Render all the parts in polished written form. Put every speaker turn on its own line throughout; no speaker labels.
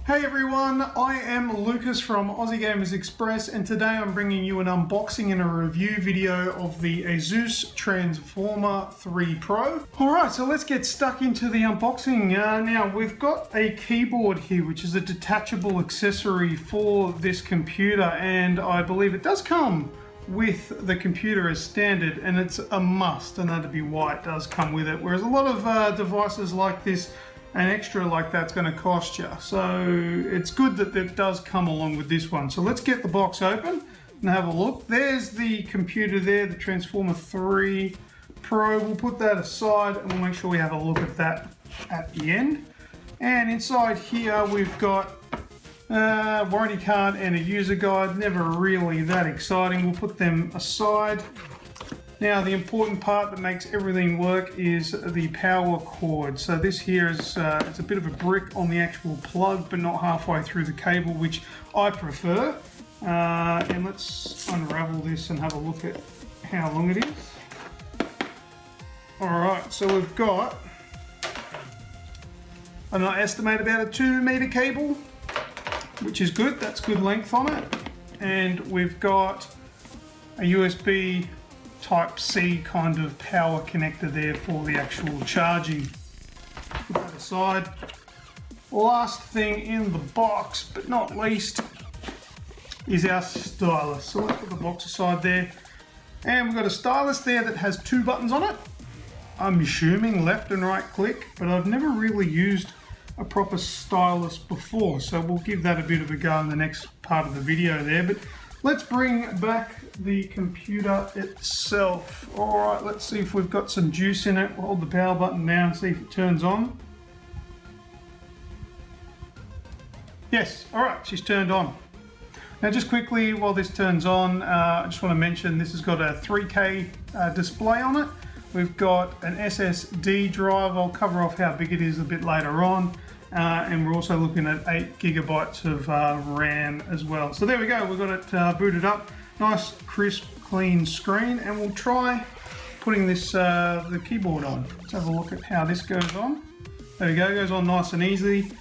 Hey everyone, I am Lucas from Aussie Gamers Express, and today I'm bringing you an unboxing and a review video of the ASUS Transformer 3 Pro. Alright, so let's get stuck into the unboxing. Now we've got a keyboard here, which is a detachable accessory for this computer, and I believe it does come with the computer as standard, and it's a must, and that'd be why it does come with it. Whereas a lot of devices like this, an extra like that's going to cost you. So it's good that it does come along with this one. So let's get the box open and have a look. There's the computer there, the Transformer 3 Pro. We'll put that aside and we'll make sure we have a look at that at the end. And inside here we've got a warranty card and a user guide. Never really that exciting. We'll put them aside. Now the important part that makes everything work is the power cord. So this here is it's a bit of a brick on the actual plug, but not halfway through the cable, which I prefer. And let's unravel this and have a look at how long it is. Alright, so we've got, I estimate about a 2-meter cable, which is good. That's good length on it. And we've got a USB Type-C kind of power connector there for the actual charging. Put that aside. Last thing in the box, but not least, is our stylus. So let's put the box aside there. And we've got a stylus there that has 2 buttons on it. I'm assuming left and right click, but I've never really used a proper stylus before, so we'll give that a bit of a go in the next part of the video there. But let's bring back the computer itself. Alright, let's see if we've got some juice in it. We'll hold the power button down and see if it turns on. Yes, alright, she's turned on. Now just quickly, while this turns on, I just want to mention this has got a 3K display on it. We've got an SSD drive. I'll cover off how big it is a bit later on. And we're also looking at 8 gigabytes of RAM as well. So there we go, we've got it booted up. Nice, crisp, clean screen, and we'll try putting this the keyboard on. Let's have a look at how this goes on. There we go, it goes on nice and easy.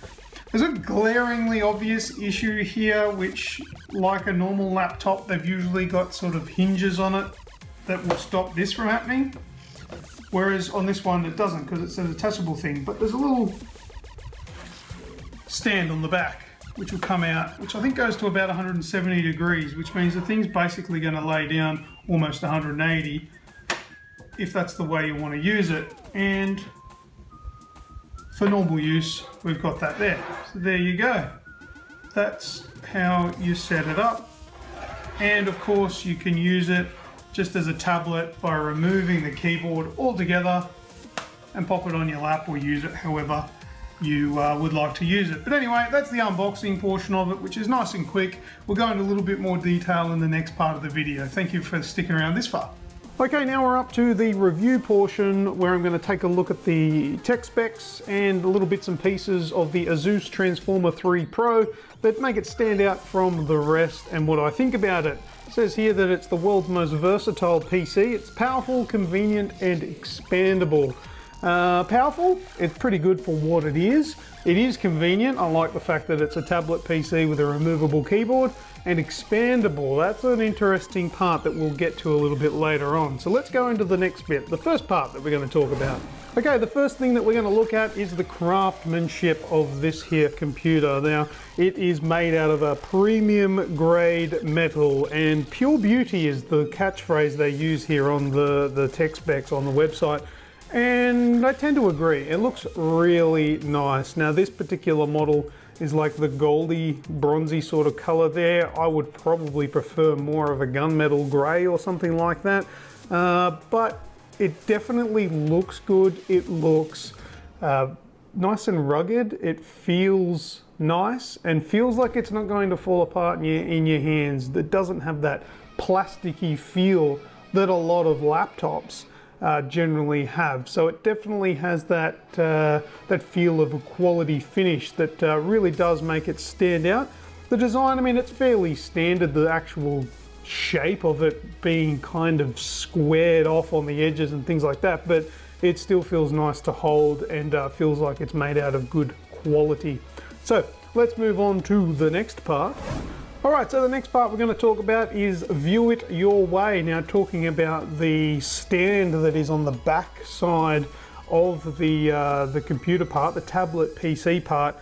There's a glaringly obvious issue here, which, like a normal laptop, they've usually got sort of hinges on it that will stop this from happening. Whereas on this one it doesn't, because it's a detachable thing. But there's a little stand on the back which will come out, which I think goes to about 170 degrees, which means the thing's basically going to lay down almost 180 if that's the way you want to use it. And for normal use, we've got that there. So there you go. That's how you set it up. And of course you can use it just as a tablet by removing the keyboard altogether and pop it on your lap, or use it however you would like to use it. But anyway, that's the unboxing portion of it, which is nice and quick. We'll go into a little bit more detail in the next part of the video. Thank you for sticking around this far. Okay, now we're up to the review portion, where I'm going to take a look at the tech specs and little bits and pieces of the ASUS Transformer 3 Pro that make it stand out from the rest and what I think about it. It says here that it's the world's most versatile PC. It's powerful, convenient, and expandable. Powerful, it's pretty good for what it is. It is convenient. I like the fact that it's a tablet PC with a removable keyboard. And expandable, that's an interesting part that we'll get to a little bit later on. So let's go into the next bit, the first part that we're going to talk about. Okay, the first thing that we're going to look at is the craftsmanship of this here computer. Now, it is made out of a premium grade metal, and pure beauty is the catchphrase they use here on the tech specs on the website. And I tend to agree, it looks really nice. Now this particular model is like the goldy, bronzy sort of color there. I would probably prefer more of a gunmetal gray or something like that. But it definitely looks good. It looks nice and rugged. It feels nice and feels like it's not going to fall apart in your hands. It doesn't have that plasticky feel that a lot of laptops generally have. So it definitely has that that feel of a quality finish that really does make it stand out. The design, I mean, it's fairly standard, the actual shape of it being kind of squared off on the edges and things like that, but it still feels nice to hold and feels like it's made out of good quality. So let's move on to the next part. All right, so the next part we're going to talk about is view it your way. Now, talking about the stand that is on the back side of the computer part, the tablet PC part,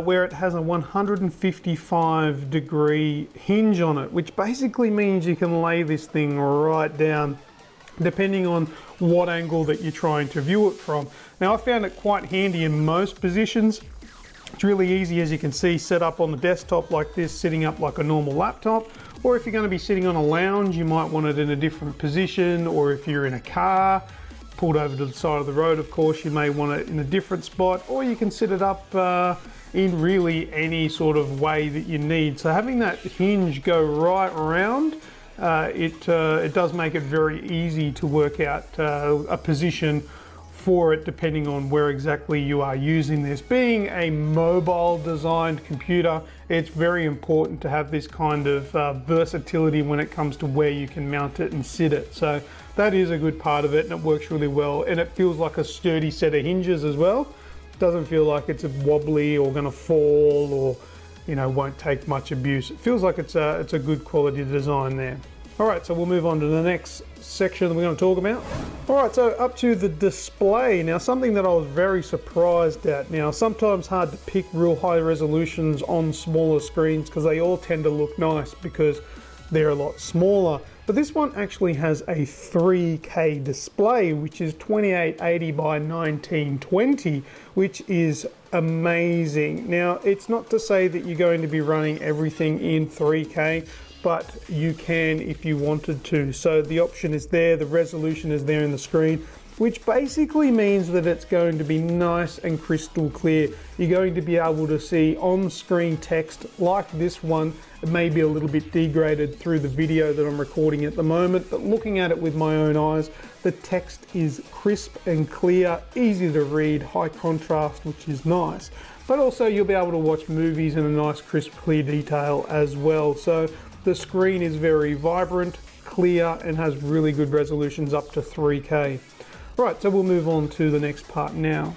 where it has a 155-degree hinge on it, which basically means you can lay this thing right down depending on what angle that you're trying to view it from. Now, I found it quite handy in most positions. It's really easy, as you can see, set up on the desktop like this, sitting up like a normal laptop. Or if you're going to be sitting on a lounge, you might want it in a different position. Or if you're in a car, pulled over to the side of the road, of course, you may want it in a different spot. Or you can set it up in really any sort of way that you need. So having that hinge go right around, it does make it very easy to work out a position for it, depending on where exactly you are using this. Being a mobile designed computer, it's very important to have this kind of versatility when it comes to where you can mount it and sit it. So that is a good part of it, and it works really well, and it feels like a sturdy set of hinges as well. It doesn't feel like it's wobbly or going to fall, or won't take much abuse. It feels like it's a good quality design there. All right, so we'll move on to the next section that we're going to talk about. All right, so up to the display. Now, something that I was very surprised at. Now, sometimes hard to pick real high resolutions on smaller screens because they all tend to look nice because they're a lot smaller. But this one actually has a 3K display, which is 2880 by 1920, which is amazing. Now, it's not to say that you're going to be running everything in 3K, but you can if you wanted to. So the option is there, the resolution is there in the screen, which basically means that it's going to be nice and crystal clear. You're going to be able to see on-screen text like this one. It may be a little bit degraded through the video that I'm recording at the moment, but looking at it with my own eyes, the text is crisp and clear, easy to read, high contrast, which is nice. But also you'll be able to watch movies in a nice, crisp, clear detail as well. So the screen is very vibrant, clear, and has really good resolutions up to 3K. Right, so we'll move on to the next part now.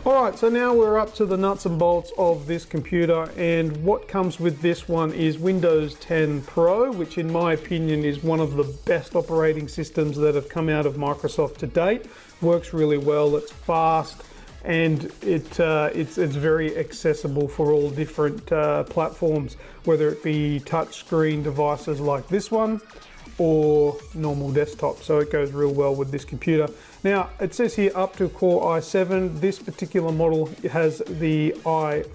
All right, so now we're up to the nuts and bolts of this computer, and what comes with this one is Windows 10 Pro, which in my opinion is one of the best operating systems that have come out of Microsoft to date. Works really well, it's fast, and it's very accessible for all different platforms, whether it be touchscreen devices like this one or normal desktop. So it goes real well with this computer. Now, it says here up to Core i7. This particular model has the i5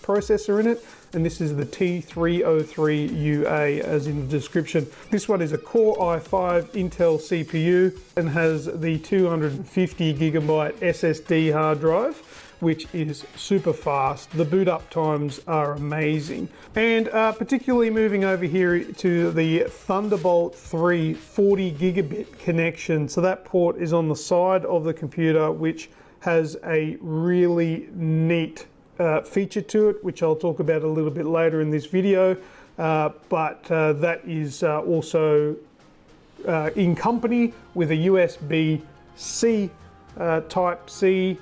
processor in it, and this is the T303UA as in the description. This one is a Core i5 Intel CPU and has the 250 gigabyte SSD hard drive, which is super fast. The boot up times are amazing. And particularly moving over here to the Thunderbolt 3 40 gigabit connection. So that port is on the side of the computer, which has a really neat feature to it, which I'll talk about a little bit later in this video. But that is also in company with a USB-C Type-C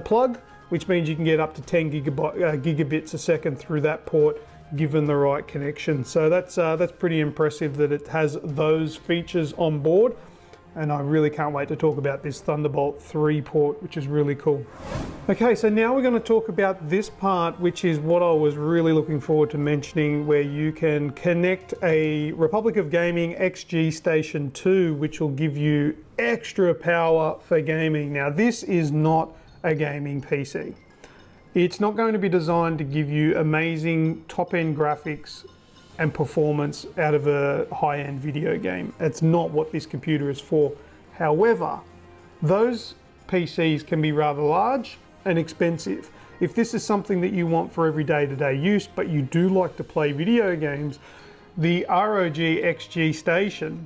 plug, which means you can get up to 10 gigabits a second through that port given the right connection. So that's pretty impressive that it has those features on board, and I really can't wait to talk about this Thunderbolt 3 port, which is really cool. Okay, so now we're going to talk about this part, which is what I was really looking forward to mentioning, where you can connect a Republic of Gaming XG Station 2, which will give you extra power for gaming. Now, this is not a gaming PC. It's not going to be designed to give you amazing top-end graphics and performance out of a high-end video game. It's not what this computer is for. However, those PCs can be rather large and expensive. If this is something that you want for every day-to-day use, but you do like to play video games, the ROG XG Station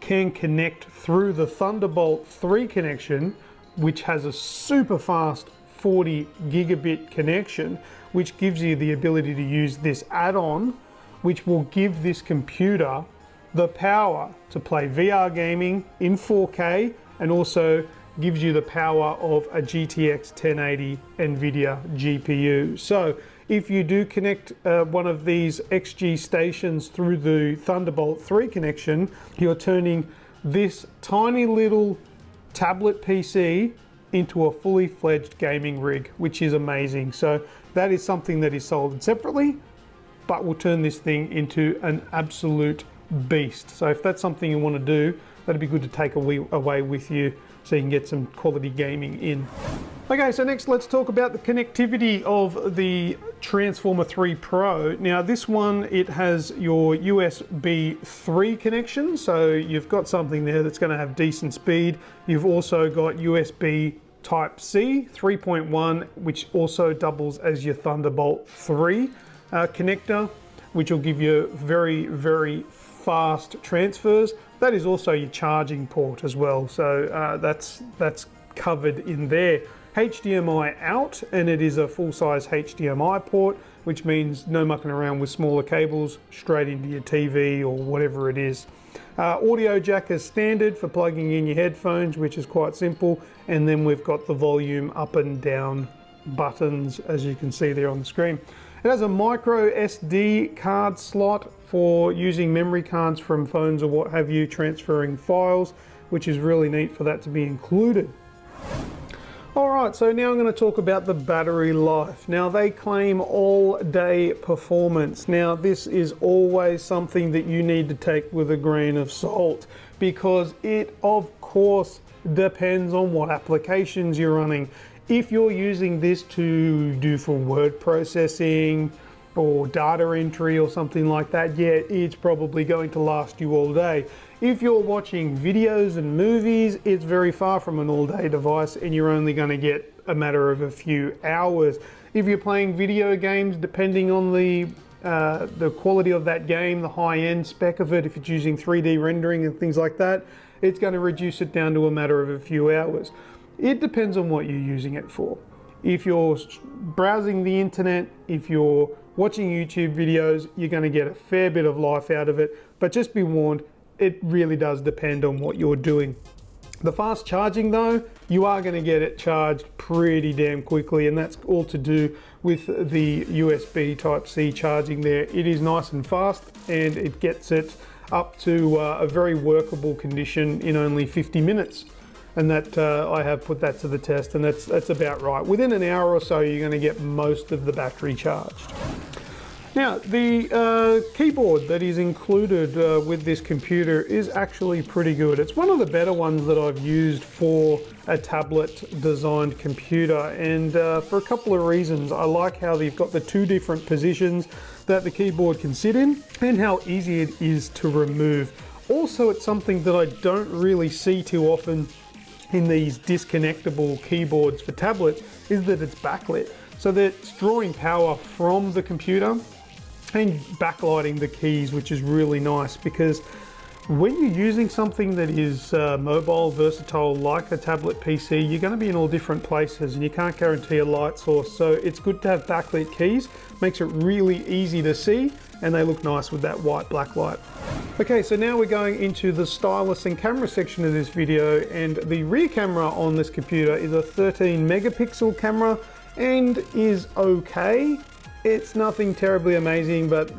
can connect through the Thunderbolt 3 connection, which has a super fast 40 gigabit connection, which gives you the ability to use this add-on, which will give this computer the power to play VR gaming in 4K, and also gives you the power of a GTX 1080 NVIDIA GPU. So
if you do connect one of these XG stations through the Thunderbolt 3 connection, you're turning this tiny little tablet PC into a fully fledged gaming rig, which is amazing. So that is something that is sold separately, but will turn this thing into an absolute beast. So if that's something you want to do, that'd be good to take away with you so you can get some quality gaming in. Okay, so next let's talk about the connectivity of the Transformer 3 Pro. Now this one, it has your USB 3 connection, so you've got something there that's going to have decent speed. You've also got USB Type-C 3.1, which also doubles as your Thunderbolt 3 connector, which will give you very, very fast transfers. That is also your charging port as well, so that's covered in there. HDMI out, and it is a full-size HDMI port, which means no mucking around with smaller cables, straight into your TV or whatever it is. Audio jack as standard for plugging in your headphones, which is quite simple, and then we've got the volume up and down buttons, as you can see there on the screen. It has a micro SD card slot for using memory cards from phones or what have you, transferring files, which is really neat for that to be included. Alright, so now I'm going to talk about the battery life. Now they claim all-day performance. Now this is always something that you need to take with a grain of salt, because it of course depends on what applications you're running. If you're using this to do for word processing or data entry or something like that, yeah, it's probably going to last you all day. If you're watching videos and movies, it's very far from an all-day device and you're only going to get a matter of a few hours. If you're playing video games, depending on the quality of that game, the high-end spec of it, if it's using 3D rendering and things like that, it's going to reduce it down to a matter of a few hours. It depends on what you're using it for. If you're browsing the internet, if you're watching YouTube videos, you're going to get a fair bit of life out of it, but just be warned, it really does depend on what you're doing. The fast charging though, you are going to get it charged pretty damn quickly, and that's all to do with the USB Type-C charging there. It is nice and fast, and it gets it up to a very workable condition in only 50 minutes. And that I have put that to the test, and that's about right. Within an hour or so, you're going to get most of the battery charged. Now, the keyboard that is included with this computer is actually pretty good. It's one of the better ones that I've used for a tablet designed computer, and for a couple of reasons. I like how they've got the two different positions that the keyboard can sit in and how easy it is to remove. Also, it's something that I don't really see too often in these disconnectable keyboards for tablets, is that it's backlit. So that it's drawing power from the computer and backlighting the keys, which is really nice, because when you're using something that is mobile, versatile, like a tablet PC, you're going to be in all different places and you can't guarantee a light source. So it's good to have backlit keys, makes it really easy to see, and they look nice with that white black light. Okay, so now we're going into the stylus and camera section of this video, and the rear camera on this computer is a 13 megapixel camera and is okay. It's nothing terribly amazing, but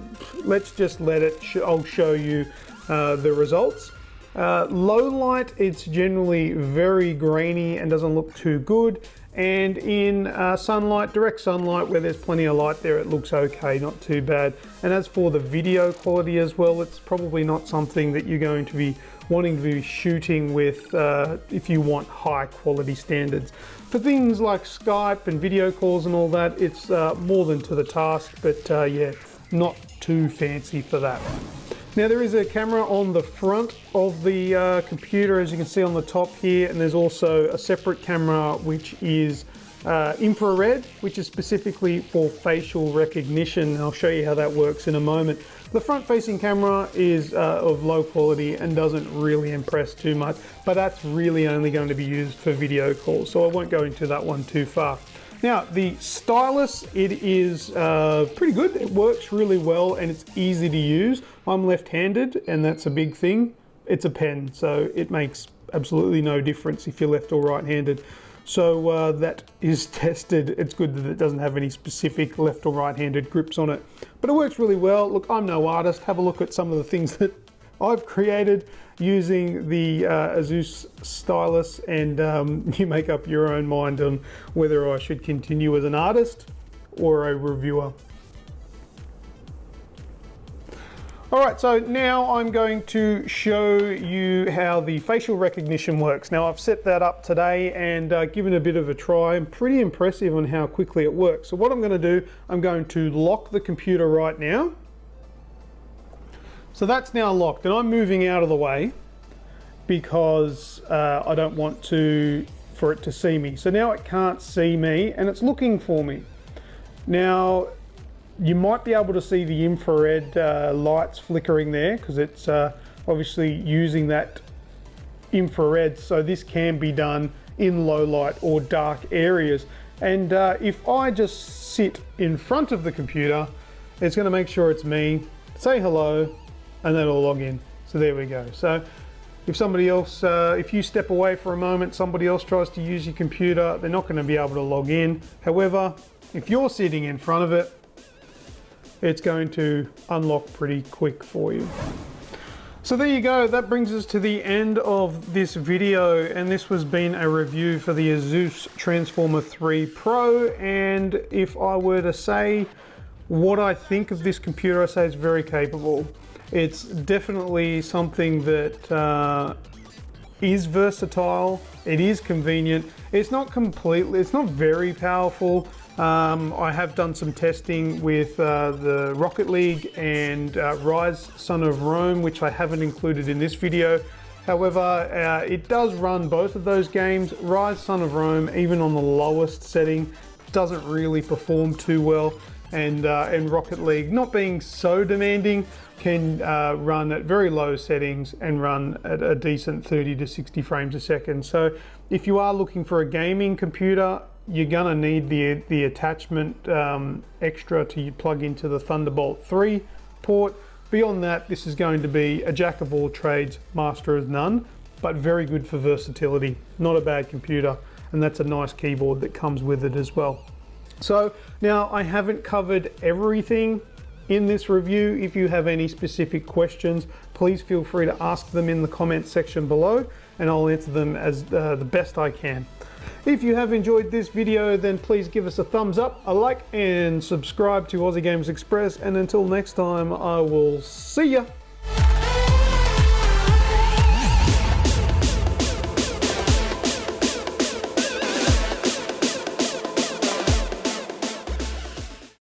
let's just let it, I'll show you the results. Low light, it's generally very grainy and doesn't look too good. And in sunlight, direct sunlight, where there's plenty of light there, it looks okay, not too bad. And as for the video quality as well, it's probably not something that you're going to be wanting to be shooting with if you want high quality standards. For things like Skype and video calls and all that, it's more than to the task, but yeah, not too fancy for that. Now there is a camera on the front of the computer, as you can see on the top here, and there's also a separate camera which is infrared, which is specifically for facial recognition. I'll show you how that works in a moment. The front-facing camera is of low quality and doesn't really impress too much, but that's really only going to be used for video calls, so I won't go into that one too far. Now, the stylus, it is pretty good. It works really well and it's easy to use. I'm left-handed, and that's a big thing. It's a pen, so it makes absolutely no difference if you're left or right-handed. So that is tested. It's good that it doesn't have any specific left or right-handed grips on it, but it works really well. Look, I'm no artist. Have a look at some of the things that I've created using the ASUS stylus, and you make up your own mind on whether I should continue as an artist or a reviewer. All right, so now I'm going to show you how the facial recognition works. Now I've set that up today and given it a bit of a try. I'm pretty impressive on how quickly it works. So what I'm going to do, I'm going to lock the computer right now. So that's now locked, and I'm moving out of the way because I don't want for it to see me. So now it can't see me and it's looking for me. Now, you might be able to see the infrared lights flickering there because it's obviously using that infrared. So this can be done in low light or dark areas. And if I just sit in front of the computer, it's going to make sure it's me, say hello, and then it'll log in. So there we go. So if somebody else, if you step away for a moment, somebody else tries to use your computer, they're not going to be able to log in. However, if you're sitting in front of it, it's going to unlock pretty quick for you. So there you go, that brings us to the end of this video, and this has been a review for the ASUS Transformer 3 Pro. And if I were to say what I think of this computer, I say it's very capable. It's definitely something that is versatile, it is convenient, it's not very powerful. I have done some testing with the Rocket League and Rise Son of Rome, which I haven't included in this video. However, it does run both of those games. Rise Son of Rome, even on the lowest setting, doesn't really perform too well. And Rocket League, not being so demanding, can run at very low settings and run at a decent 30 to 60 frames a second. So if you are looking for a gaming computer, you're gonna need the attachment extra to plug into the Thunderbolt 3 port. Beyond that, this is going to be a jack of all trades, master of none, but very good for versatility. Not a bad computer, and that's a nice keyboard that comes with it as well. So now I haven't covered everything in this review. If you have any specific questions, please feel free to ask them in the comments section below, and I'll answer them as the best I can. If you have enjoyed this video, then please give us a thumbs up, a like, and subscribe to Aussie Games Express. And until next time, I will see ya.